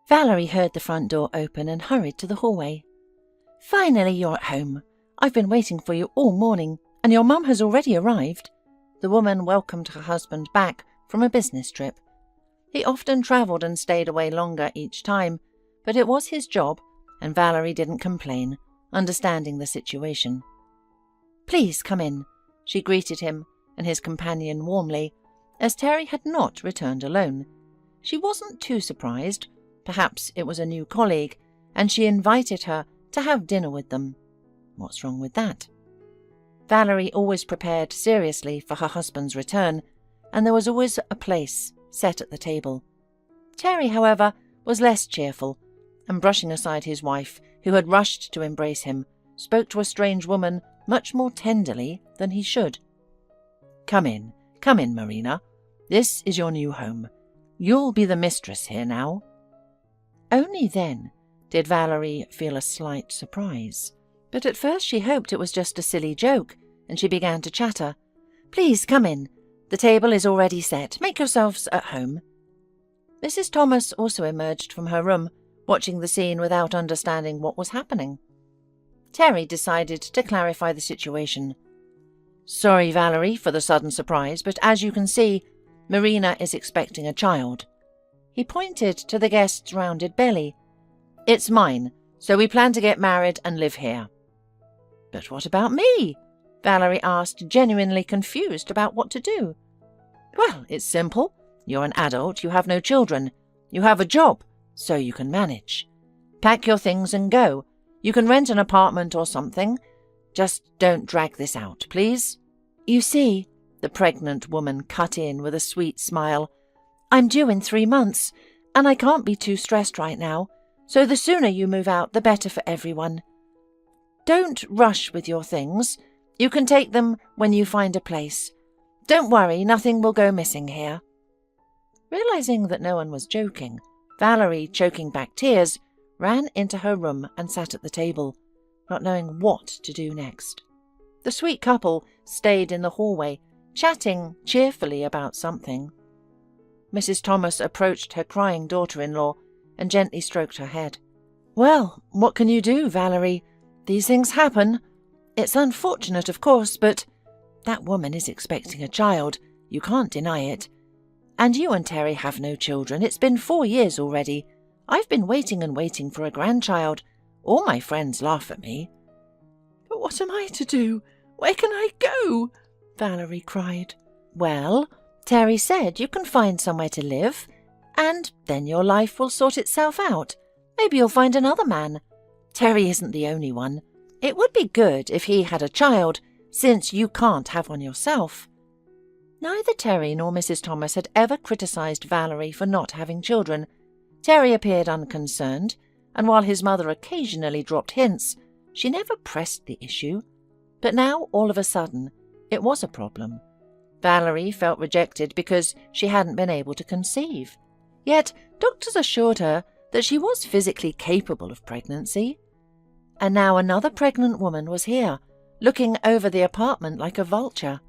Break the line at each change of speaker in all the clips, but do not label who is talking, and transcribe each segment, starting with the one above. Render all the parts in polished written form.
Valerie heard the front door open and hurried to the hallway. "Finally you're at home. I've been waiting for you all morning, and your mum has already arrived." The woman welcomed her husband back from a business trip. He often travelled and stayed away longer each time, but it was his job, and Valerie didn't complain, understanding the situation. "Please come in," she greeted him and his companion warmly, as Terry had not returned alone. She wasn't too surprised. Perhaps it was a new colleague, and she invited her to have dinner with them. What's wrong with that? Valerie always prepared seriously for her husband's return, and there was always a place set at the table. Terry, however, was less cheerful, and brushing aside his wife, who had rushed to embrace him, spoke to a strange woman much more tenderly than he should. Come in, Marina. This is your new home. You'll be the mistress here now." Only then did Valerie feel a slight surprise, but at first she hoped it was just a silly joke, and she began to chatter. "Please come in. The table is already set. Make yourselves at home." Mrs. Thomas also emerged from her room, watching the scene without understanding what was happening. Terry decided to clarify the situation. "Sorry, Valerie, for the sudden surprise, but as you can see, Marina is expecting a child." He pointed to the guest's rounded belly. "It's mine, so we plan to get married and live here." "But what about me?" Valerie asked, genuinely confused about what to do. "Well, it's simple. You're an adult, you have no children. You have a job, so you can manage. Pack your things and go. You can rent an apartment or something. Just don't drag this out, please." "You see," the pregnant woman cut in with a sweet smile, "I'm due in 3 months, and I can't be too stressed right now, so the sooner you move out, the better for everyone. Don't rush with your things. You can take them when you find a place. Don't worry, nothing will go missing here." Realizing that no one was joking, Valerie, choking back tears, ran into her room and sat at the table, not knowing what to do next. The sweet couple stayed in the hallway, chatting cheerfully about something. Mrs. Thomas approached her crying daughter-in-law and gently stroked her head. "Well, what can you do, Valerie? These things happen. It's unfortunate, of course, but that woman is expecting a child. You can't deny it. And you and Terry have no children. It's been 4 years already. I've been waiting and waiting for a grandchild. All my friends laugh at me." "But what am I to do? Where can I go?" Valerie cried. "Well, Terry said you can find somewhere to live, and then your life will sort itself out. Maybe you'll find another man. Terry isn't the only one. It would be good if he had a child, since you can't have one yourself." Neither Terry nor Mrs. Thomas had ever criticized Valerie for not having children. Terry appeared unconcerned, and while his mother occasionally dropped hints, she never pressed the issue. But now, all of a sudden, it was a problem. Valerie felt rejected because she hadn't been able to conceive. Yet doctors assured her that she was physically capable of pregnancy. And now another pregnant woman was here, looking over the apartment like a vulture.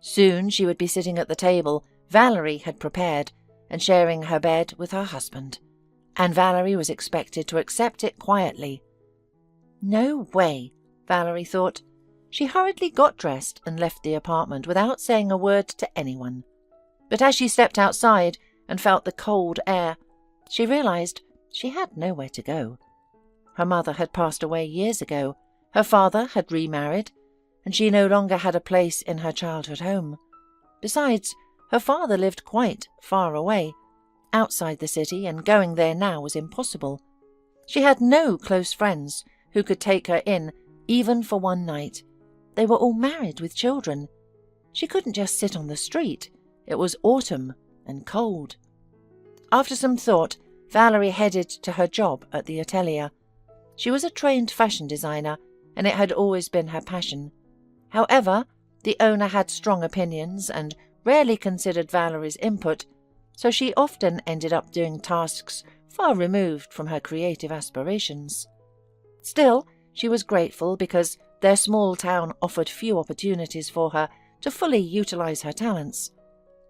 Soon she would be sitting at the table Valerie had prepared and sharing her bed with her husband. And Valerie was expected to accept it quietly. No way, Valerie thought. She hurriedly got dressed and left the apartment without saying a word to anyone. But as she stepped outside and felt the cold air, she realized she had nowhere to go. Her mother had passed away years ago, her father had remarried, and she no longer had a place in her childhood home. Besides, her father lived quite far away, outside the city, and going there now was impossible. She had no close friends who could take her in even for one night. They were all married with children. She couldn't just sit on the street. It was autumn and cold. After some thought, Valerie headed to her job at the atelier. She was a trained fashion designer, and it had always been her passion. However, the owner had strong opinions and rarely considered Valerie's input, so she often ended up doing tasks far removed from her creative aspirations. Still, she was grateful because their small town offered few opportunities for her to fully utilize her talents.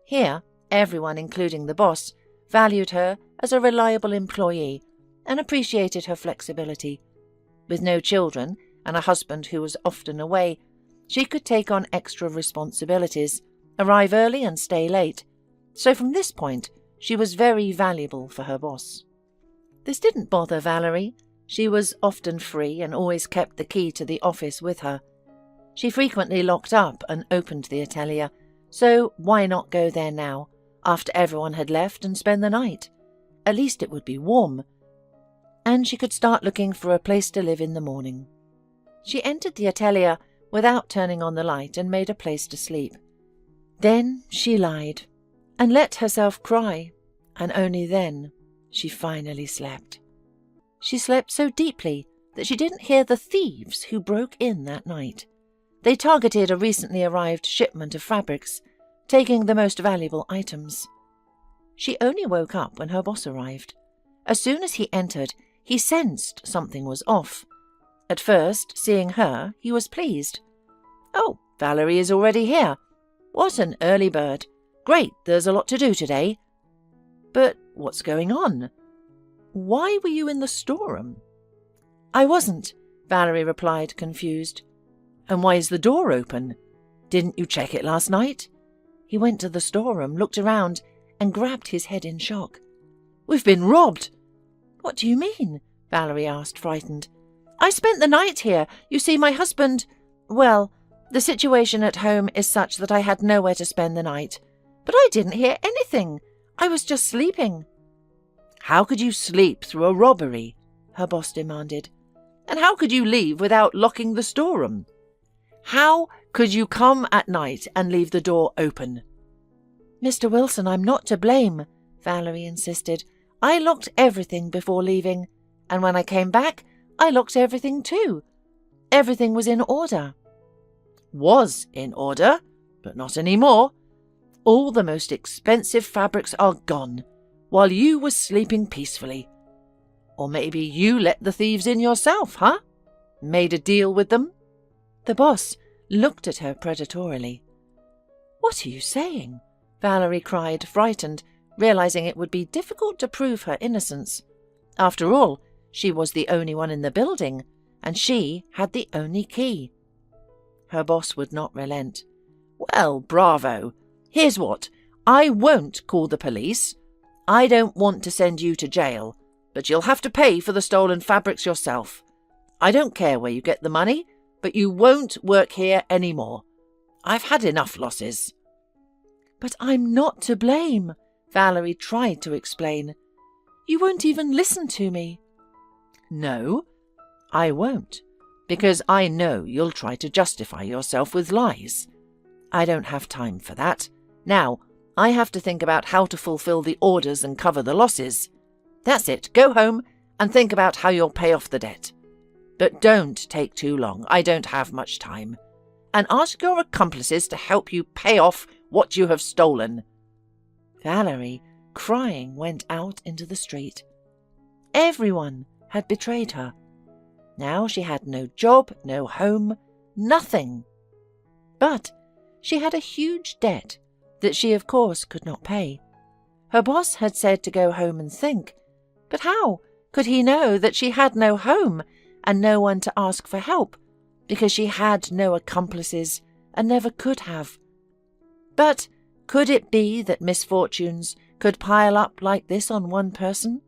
Here, everyone, including the boss, valued her as a reliable employee and appreciated her flexibility. With no children and a husband who was often away, she could take on extra responsibilities, arrive early and stay late. So from this point, she was very valuable for her boss. This didn't bother Valerie. She was often free and always kept the key to the office with her. She frequently locked up and opened the atelier, so why not go there now, after everyone had left, and spend the night? At least it would be warm. And she could start looking for a place to live in the morning. She entered the atelier without turning on the light and made a place to sleep. Then she lied and let herself cry, and only then she finally slept. She slept so deeply that she didn't hear the thieves who broke in that night. They targeted a recently arrived shipment of fabrics, taking the most valuable items. She only woke up when her boss arrived. As soon as he entered, he sensed something was off. At first, seeing her, he was pleased. "Oh, Valerie is already here. What an early bird. Great, there's a lot to do today. But what's going on? Why were you in the storeroom?" "I wasn't," Valerie replied, confused. "And why is the door open? Didn't you check it last night?" He went to the storeroom, looked around, and grabbed his head in shock. "We've been robbed!" "What do you mean?" Valerie asked, frightened. "I spent the night here. You see, my husband... Well, the situation at home is such that I had nowhere to spend the night. But I didn't hear anything. I was just sleeping." "How could you sleep through a robbery?" her boss demanded. "And how could you leave without locking the storeroom? How could you come at night and leave the door open?" "Mr. Wilson, I'm not to blame," Valerie insisted. "I locked everything before leaving, and when I came back, I locked everything too. Everything was in order." "Was in order, but not anymore. All the most expensive fabrics are gone, while you were sleeping peacefully. Or maybe you let the thieves in yourself, huh? Made a deal with them?" The boss looked at her predatorily. "What are you saying?" Valerie cried, frightened, realizing it would be difficult to prove her innocence. After all, she was the only one in the building, and she had the only key. Her boss would not relent. "Well, bravo. Here's what. I won't call the police. I don't want to send you to jail, but you'll have to pay for the stolen fabrics yourself. I don't care where you get the money, but you won't work here anymore. I've had enough losses." "But I'm not to blame," Valerie tried to explain. "You won't even listen to me." "No, I won't, because I know you'll try to justify yourself with lies. I don't have time for that. Now, I have to think about how to fulfill the orders and cover the losses. That's it. Go home and think about how you'll pay off the debt. But don't take too long. I don't have much time. And ask your accomplices to help you pay off what you have stolen." Valerie, crying, went out into the street. Everyone had betrayed her. Now she had no job, no home, nothing. But she had a huge debt that she, of course, could not pay. Her boss had said to go home and think. But how could he know that she had no home and no one to ask for help, because she had no accomplices and never could have? But could it be that misfortunes could pile up like this on one person?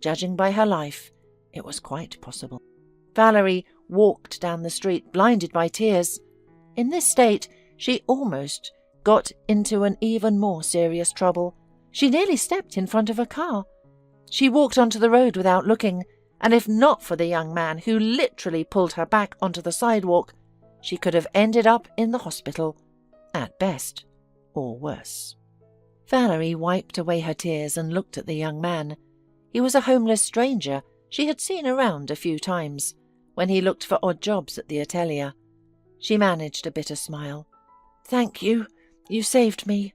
Judging by her life, it was quite possible. Valerie walked down the street, blinded by tears. In this state, she almost got into an even more serious trouble. She nearly stepped in front of a car. She walked onto the road without looking, and if not for the young man who literally pulled her back onto the sidewalk, she could have ended up in the hospital, at best, or worse. Valerie wiped away her tears and looked at the young man. He was a homeless stranger she had seen around a few times, when he looked for odd jobs at the atelier. She managed a bitter smile. "Thank you. You saved me."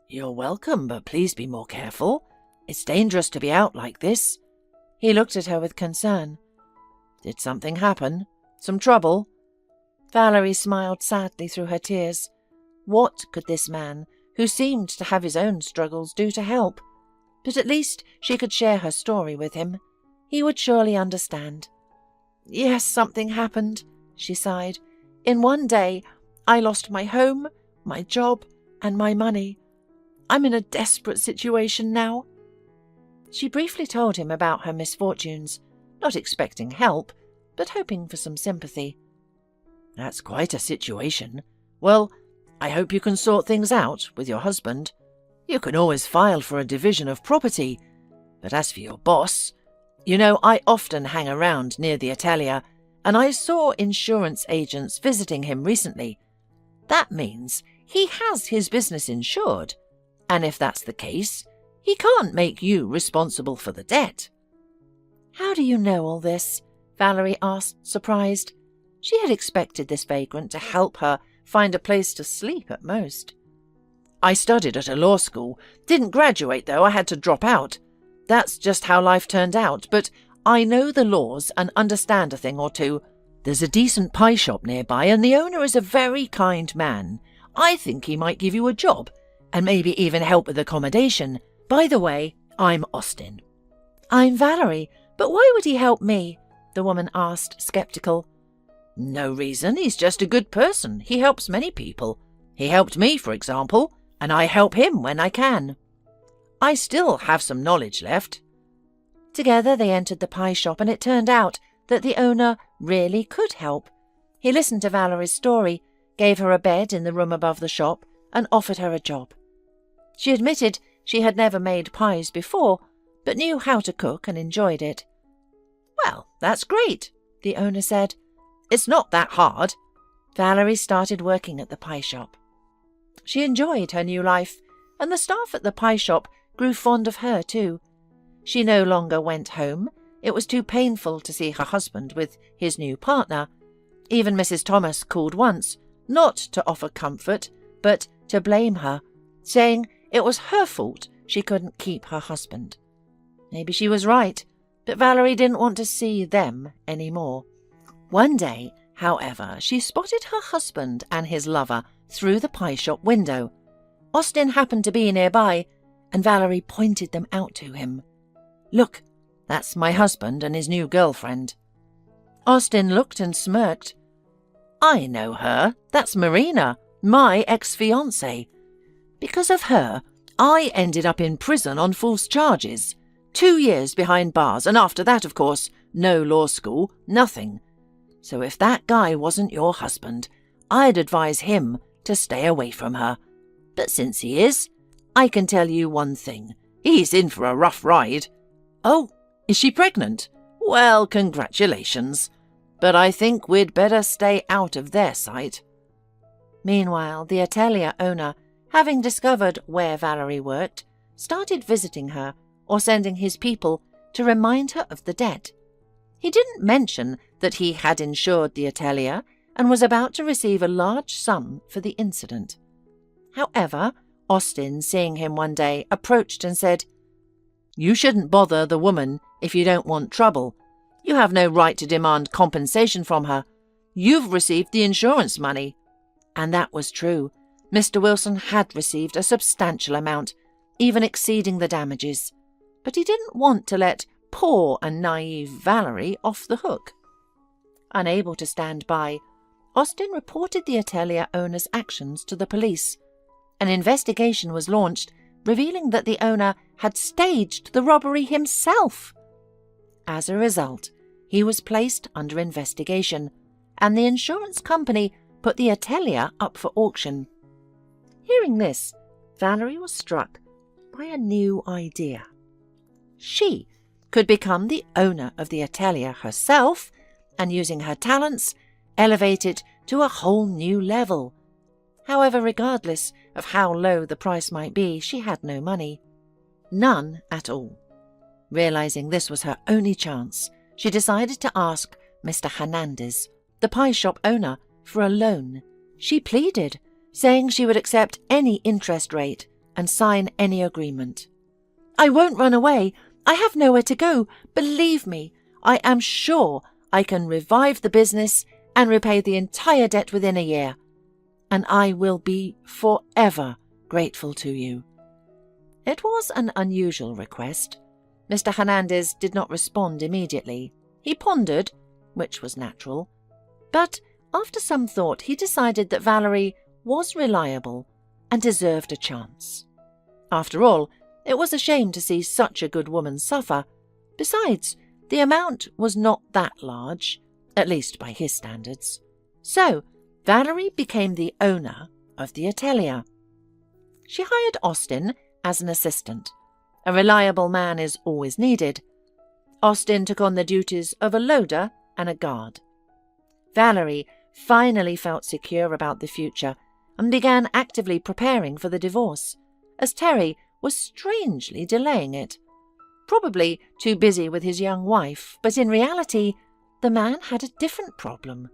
"You're welcome, but please be more careful. It's dangerous to be out like this." He looked at her with concern. "Did something happen? Some trouble?" Valerie smiled sadly through her tears. What could this man, who seemed to have his own struggles, do to help? But at least she could share her story with him. He would surely understand. "Yes, something happened," she sighed. "In one day, I lost my home, my job, and my money. I'm in a desperate situation now." She briefly told him about her misfortunes, not expecting help, but hoping for some sympathy. "That's quite a situation. Well, I hope you can sort things out with your husband. You can always file for a division of property. But as for your boss, you know, I often hang around near the atelier, and I saw insurance agents visiting him recently. That means he has his business insured, and if that's the case, he can't make you responsible for the debt." "How do you know all this?" Valerie asked, surprised. She had expected this vagrant to help her find a place to sleep at most. "I studied at a law school. Didn't graduate, though. I had to drop out. That's just how life turned out, but I know the laws and understand a thing or two. There's a decent pie shop nearby, and the owner is a very kind man. I think he might give you a job, and maybe even help with accommodation. By the way, I'm Austin." "I'm Valerie, but why would he help me?" the woman asked, skeptical. "No reason. He's just a good person. He helps many people. He helped me, for example, and I help him when I can. I still have some knowledge left." Together they entered the pie shop, and it turned out that the owner really could help. He listened to Valerie's story, gave her a bed in the room above the shop, and offered her a job. She admitted she had never made pies before, but knew how to cook and enjoyed it. "Well, that's great," the owner said. "It's not that hard." Valerie started working at the pie shop. She enjoyed her new life, and the staff at the pie shop grew fond of her too. She no longer went home. It was too painful to see her husband with his new partner. Even Mrs. Thomas called once, not to offer comfort, but to blame her, saying it was her fault she couldn't keep her husband. Maybe she was right, but Valerie didn't want to see them any more. One day, however, she spotted her husband and his lover through the pie shop window. Austin happened to be nearby, and Valerie pointed them out to him. "Look, that's my husband and his new girlfriend." Austin looked and smirked. "I know her. That's Marina, my ex-fiancée. Because of her, I ended up in prison on false charges. 2 years behind bars, and after that, of course, no law school, nothing. So if that guy wasn't your husband, I'd advise him to stay away from her. But since he is, I can tell you one thing. He's in for a rough ride." "Oh, is she pregnant?" "Well, congratulations. But I think we'd better stay out of their sight." Meanwhile, the atelier owner, having discovered where Valerie worked, started visiting her or sending his people to remind her of the debt. He didn't mention that he had insured the atelier and was about to receive a large sum for the incident. However, Austin, seeing him one day, approached and said, "You shouldn't bother the woman if you don't want trouble. You have no right to demand compensation from her. You've received the insurance money." And that was true. Mr. Wilson had received a substantial amount, even exceeding the damages. But he didn't want to let poor and naive Valerie off the hook. Unable to stand by, Austin reported the atelier owner's actions to the police. An investigation was launched, revealing that the owner had staged the robbery himself. As a result, he was placed under investigation, and the insurance company put the atelier up for auction. Hearing this, Valerie was struck by a new idea. She could become the owner of the atelier herself, and using her talents, elevate it to a whole new level. However, regardless of how low the price might be, she had no money. None at all. Realizing this was her only chance, she decided to ask Mr. Hernandez, the pie shop owner, for a loan. She pleaded, saying she would accept any interest rate and sign any agreement. "I won't run away. I have nowhere to go. Believe me, I am sure I can revive the business and repay the entire debt within a year. And I will be forever grateful to you." It was an unusual request. Mr. Hernandez did not respond immediately. He pondered, which was natural, but after some thought he decided that Valerie was reliable and deserved a chance. After all, it was a shame to see such a good woman suffer. Besides, the amount was not that large, at least by his standards. So, Valerie became the owner of the atelier. She hired Austin as an assistant. A reliable man is always needed. Austin took on the duties of a loader and a guard. Valerie finally felt secure about the future and began actively preparing for the divorce, as Terry was strangely delaying it. Probably too busy with his young wife, but in reality, the man had a different problem.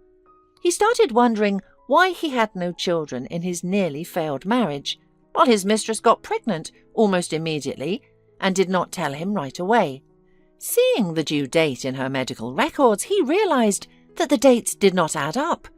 He started wondering why he had no children in his nearly failed marriage, while his mistress got pregnant almost immediately and did not tell him right away. Seeing the due date in her medical records, he realized that the dates did not add up.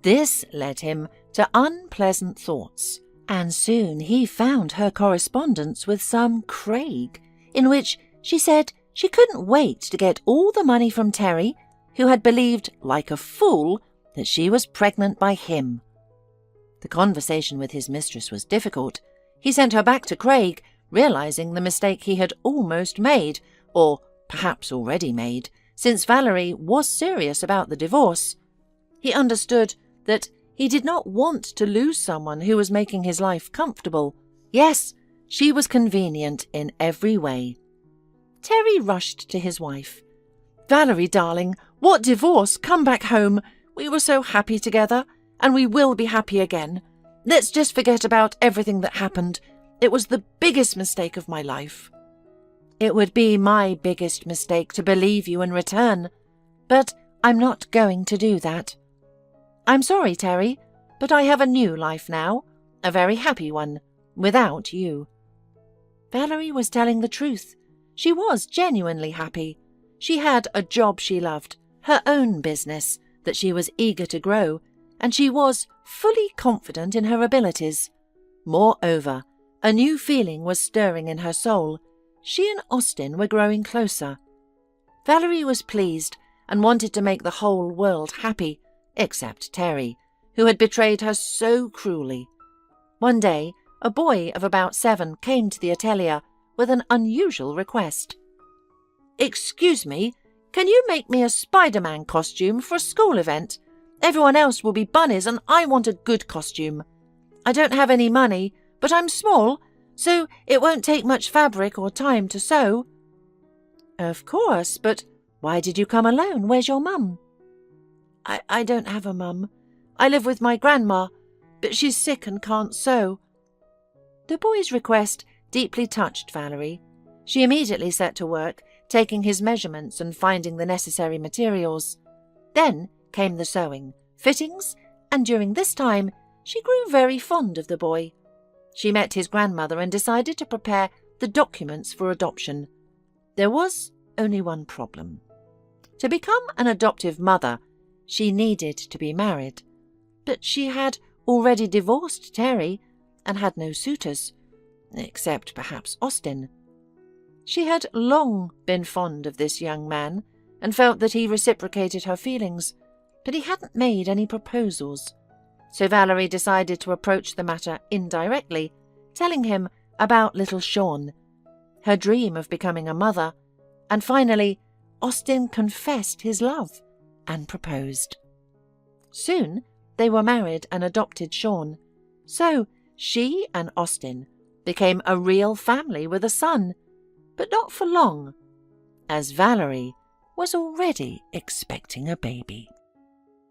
This led him to unpleasant thoughts, and soon he found her correspondence with some Craig, in which she said she couldn't wait to get all the money from Terry, who had believed, like a fool, that she was pregnant by him. The conversation with his mistress was difficult. He sent her back to Craig, realizing the mistake he had almost made, or perhaps already made, since Valerie was serious about the divorce. He understood that he did not want to lose someone who was making his life comfortable. Yes, she was convenient in every way. Terry rushed to his wife. "Valerie, darling, what divorce? Come back home. We were so happy together, and we will be happy again. Let's just forget about everything that happened. It was the biggest mistake of my life." "It would be my biggest mistake to believe you in return, but I'm not going to do that. I'm sorry, Terry, but I have a new life now, a very happy one, without you." Valerie was telling the truth. She was genuinely happy. She had a job she loved, her own business that she was eager to grow, and she was fully confident in her abilities. Moreover, a new feeling was stirring in her soul. She and Austin were growing closer. Valerie was pleased and wanted to make the whole world happy, except Terry, who had betrayed her so cruelly. One day, a boy of about 7 came to the atelier with an unusual request. "Excuse me, can you make me a Spider-Man costume for a school event? Everyone else will be bunnies and I want a good costume. I don't have any money, but I'm small, so it won't take much fabric or time to sew." "Of course, but why did you come alone? Where's your mum?" I don't have a mum. I live with my grandma, but she's sick and can't sew." The boy's request deeply touched Valerie. She immediately set to work, taking his measurements and finding the necessary materials. Then came the sewing, fittings, and during this time she grew very fond of the boy. She met his grandmother and decided to prepare the documents for adoption. There was only one problem. To become an adoptive mother, she needed to be married, but she had already divorced Terry and had no suitors, except perhaps Austin. She had long been fond of this young man and felt that he reciprocated her feelings, but he hadn't made any proposals. So Valerie decided to approach the matter indirectly, telling him about little Sean, her dream of becoming a mother, and finally Austin confessed his love and proposed. Soon they were married and adopted Sean, so she and Austin became a real family with a son, but not for long, as Valerie was already expecting a baby.